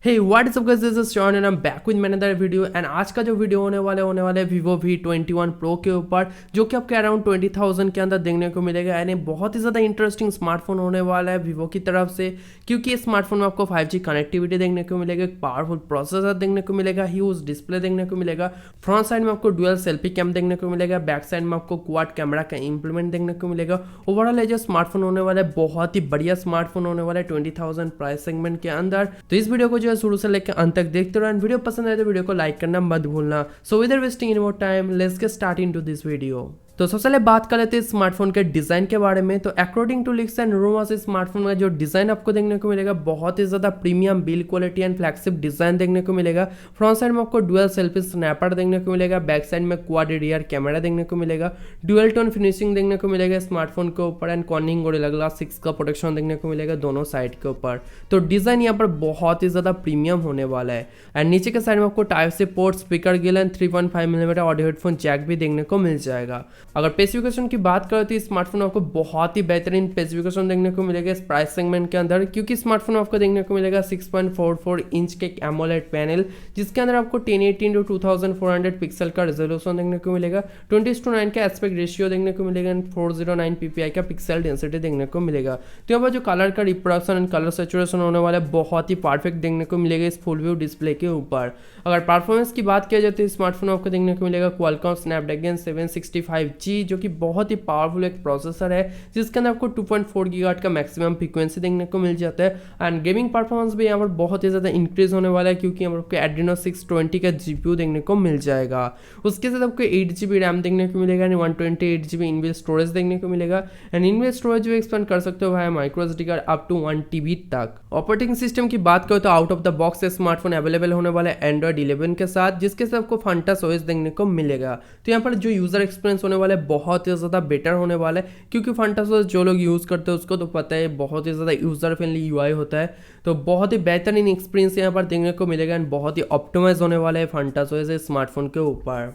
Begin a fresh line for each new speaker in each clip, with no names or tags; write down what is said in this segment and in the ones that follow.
Hey what is up guys, this is Shawn and I am back with another video. And आज का जो video होने वाले Vivo V21 Pro के ऊपर, जो कि आपके अराउंड 20,000 के अंदर देखने को मिलेगा। यानी बहुत ही ज़्यादा इंटरेस्टिंग स्मार्टफोन होने वाला है Vivo की तरफ से, क्योंकि इस स्मार्टफोन में आपको 5G कनेक्टिविटी देखने को मिलेगा, एक पावरफुल प्रोसेसर देखने को मिलेगा, ह्यूज डिस्प्ले देखने को मिलेगा, फ्रंट साइड में आपको डुअल सेल्फी कैम देखने को मिलेगा, बैक साइड में आपको क्वाड कैमरा का इंप्लीमेंट देखने को मिलेगा। ओवरऑल ये जो स्मार्टफोन होने वाला है बहुत ही बढ़िया स्मार्टफोन होने वाला है 20,000 प्राइस सेगमेंट के अंदर। तो इस वीडियो को जो है शुरू से लेकर अंत तक देखते रहो। वीडियो पसंद आए तो वीडियो को लाइक करना मत भूलना। So without wasting any more time, let's get start into this video. तो सबसे पहले बात कर लेते हैं स्मार्टफोन के डिजाइन के बारे में। तो according to leaks and rumours, इस स्मार्टफोन का जो डिजाइन आपको देखने को मिलेगा बहुत ही ज्यादा premium build quality and flagship design देखने को मिलेगा। फ्रंट साइड में आपको डुअल सेल्फी स्नैपर देखने को मिलेगा, बैक साइड में क्वाड रियर कैमरा देखने को मिलेगा, डुअल टोन फिनिशिंग देखने को मिलेगा स्मार्टफोन के ऊपर, एंड कॉर्निंग गोरिल्ला ग्लास 6 का प्रोटेक्शन देखने को मिलेगा दोनों साइड के ऊपर। तो डिजाइन यहाँ पर बहुत ही ज्यादा प्रीमियम होने वाला है। एंड नीचे के साइड में आपको type C port, speaker grill and 3.5mm audio headphone jack भी देखने को मिल जाएगा। अगर स्पेसिफिकेशन की बात करें तो स्मार्टफोन आपको बहुत ही बेहतरीन स्पेसिफिकेशन देखने को मिलेगा इस प्राइस सेगमेंट के अंदर, क्योंकि स्मार्टफोन आपको देखने को मिलेगा 6.44 इंच के एमोलेड पैनल, जिसके अंदर आपको 1080x2400 पिक्सल का रेजोल्यूशन देखने को मिलेगा, 20:9 का एस्पेक्ट रेशियो देखने को मिलेगा, एंड 409 ppi का पिक्सल डेंसिटी देखने को मिलेगा। तो यहाँ पर जो कलर का रिप्रोडक्शन एंड कलर सेचुरेशन होने वाला है बहुत ही परफेक्ट देखने को मिलेगा इस फुल व्यू डिस्प्ले के ऊपर। अगर परफॉर्मेंस की बात किया जाए तो स्मार्टफोन आपको देखने को मिलेगा क्वालकॉम स्नैपड्रैगन 765G, जो कि बहुत ही पावरफुल एक प्रोसेसर है, जिसके अंदर आपको 2.4 गीगाहर्ट्ज का मैक्सिमम फ्रीक्वेंसी देखने को मिल जाता है। एंड गेमिंग परफॉर्मेंस भी यहाँ पर बहुत ही ज़्यादा इंक्रीज होने वाला है, क्योंकि यहाँ पर आपको एड्रीनो 620 का GPU देखने को मिल जाएगा। उसके साथ आपको 8GB रैम देखने को मिलेगा, एंड 128GB इनबिल्ट स्टोरेज देखने को मिलेगा। एंड इनबिल्ट स्टोरेज भी एक्सपेंड कर सकते हो भाई micro SD card up to 1TB तक। ऑपरेटिंग सिस्टम की बात करो तो out of the box smartphone available होने वाला है एंड्रॉइड 11 के साथ, जिसके साथ आपको फंटास OS देखने को मिलेगा। तो यहाँ पर जो यूजर एक्सपीरियंस होने वाला है बहुत ही ज़्यादा बेटर होने वाला है, क्योंकि फंटास OS जो लोग यूज़ करते हैं उसको तो पता है बहुत ही ज़्यादा यूजर फ्रेंडली UI होता है। तो बहुत ही बेहतरीन एक्सपीरियंस यहाँ पर देखने को मिलेगा, एंड बहुत ही ऑप्टिमाइज होने वाला है फंटास OS स्मार्टफोन के ऊपर।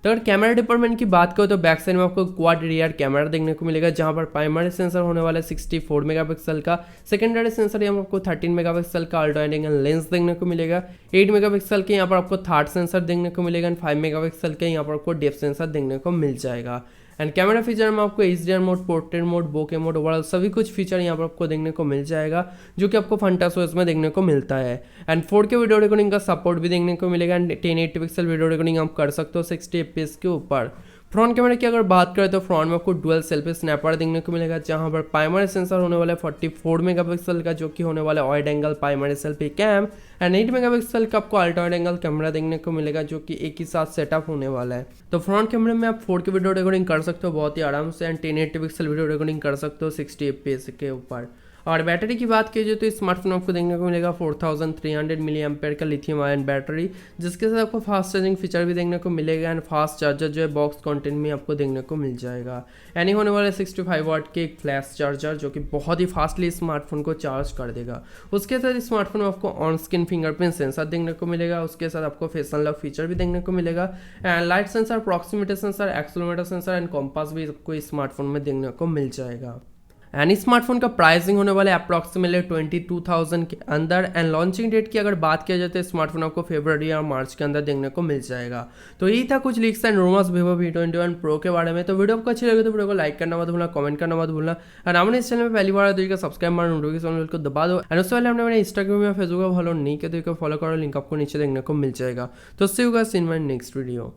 तो अगर कैमरा डिपार्टमेंट की बात करो तो बैक साइड में आपको क्वाड रियर कैमरा देखने को मिलेगा, जहां पर प्राइमरी सेंसर होने वाला है 64 मेगापिक्सल का, सेकेंडरी सेंसर यहाँ पर आपको 13 मेगापिक्सल का अल्ट्रा वाइड एंगल लेंस देखने को मिलेगा, 8 मेगापिक्सल के यहाँ पर आपको थर्ड सेंसर देखने को मिलेगा, एंड 5 मेगापिक्सल के यहाँ पर आपको डेप्थ सेंसर देखने को मिल जाएगा। एंड कैमरा फीचर में आपको HDR मोड, पोर्ट्रेट मोड, बोके मोड, ओवरऑल सभी कुछ फीचर यहाँ पर आपको देखने को मिल जाएगा, जो कि आपको फंटास OS में देखने को मिलता है। एंड 4K वीडियो रिकॉर्डिंग का सपोर्ट भी देखने को मिलेगा, एंड 1080 पिक्सल वीडियो रिकॉर्डिंग आप कर सकते हो 60 FPS के ऊपर। फ्रंट कैमरा की अगर बात करें तो फ्रंट में आपको डुअल सेल्फी स्नैपर देखने को मिलेगा, जहां पर प्राइमरी सेंसर होने वाला है 44 मेगापिक्सल का, जो कि होने वाला है wide angle primary selfie cam, and 8 megapixel का आपको अल्ट्रा वाइड एंगल कैमरा देखने को मिलेगा, जो कि एक ही साथ सेटअप होने वाला है। तो फ्रंट कैमरे में आप 4K वीडियो रिकॉर्डिंग कर सकते हो बहुत ही आराम से, एंड 1080 पिक्सल वीडियो रिकॉर्डिंग कर सकते हो 60 FPS के ऊपर। और बैटरी की बात की जाए तो स्मार्टफोन आपको देखने को मिलेगा 4300 mAh का लिथियम आयन बैटरी, जिसके साथ आपको फास्ट चार्जिंग फीचर भी देखने को मिलेगा, एंड फास्ट चार्जर जो है बॉक्स कंटेंट में आपको देखने को मिल जाएगा। यानी होने वाला 65 वाट के एक फ्लैश चार्जर, जो कि बहुत ही फास्टली स्मार्टफोन को चार्ज कर देगा। उसके साथ स्मार्टफोन में आपको ऑन स्क्रीन फिंगरप्रिंट सेंसर देखने को मिलेगा, उसके साथ आपको फेस अनलॉक फीचर भी देखने को मिलेगा, and light sensor, proximity sensor, accelerometer sensor and compass भी आपको स्मार्टफोन में देखने को मिल जाएगा। एंड स्मार्टफोन का प्राइसिंग होने वाला है अप्रॉक्सीमेटली 22,000 के अंदर, एंड लॉन्चिंग डेट की अगर बात किया जाए तो स्मार्टफोन आपको फरवरी और मार्च के अंदर देखने को मिल जाएगा। तो यही था कुछ leaks and rumours Vivo V21 Pro के बारे में। तो वीडियो आपको अच्छी लगे तो वीडियो को लाइक करना मत भूलना, कमेंट करना मत भूलना, एंड हमने इस चैनल में पहली बार तो सब्सक्राइब मार नोटिफिकेशन बेल को दबा दो। एंड उससे पहले हमने मेरे इंस्टाग्राम या फेसबुक फॉलो नहीं किया तो फॉलो करो, लिंक आपको नीचे देखने को मिल जाएगा। तो see you guys in my next video.